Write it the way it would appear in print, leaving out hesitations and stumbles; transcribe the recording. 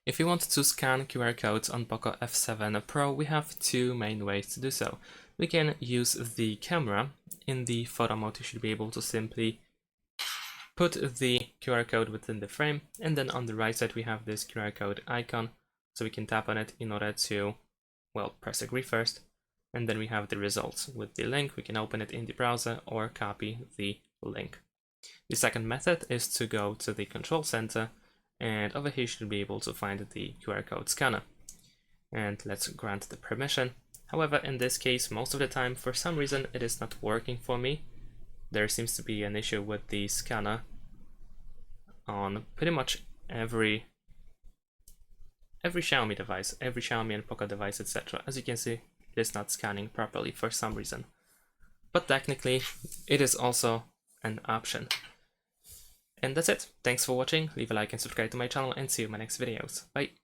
If you want to scan QR codes on POCO F7 Pro, we have two main ways to do so. We can use the camera. In the photo mode, you should be able to simply put the QR code within the frame, and then on the right side we have this QR code icon, so we can tap on it in order to, well, press agree first, and then we have the results. With the link, we can open it in the browser or copy the link. The second method is to go to the control center, and over here you should be able to find the QR code scanner. And let's grant the permission. However, in this case, most of the time, for some reason, it is not working for me. There seems to be an issue with the scanner on pretty much every Xiaomi device, every Xiaomi and POCO device, etc. As you can see, it is not scanning properly for some reason. But technically, it is also an option. And that's it. Thanks for watching. Leave a like and subscribe to my channel, and see you in my next videos. Bye!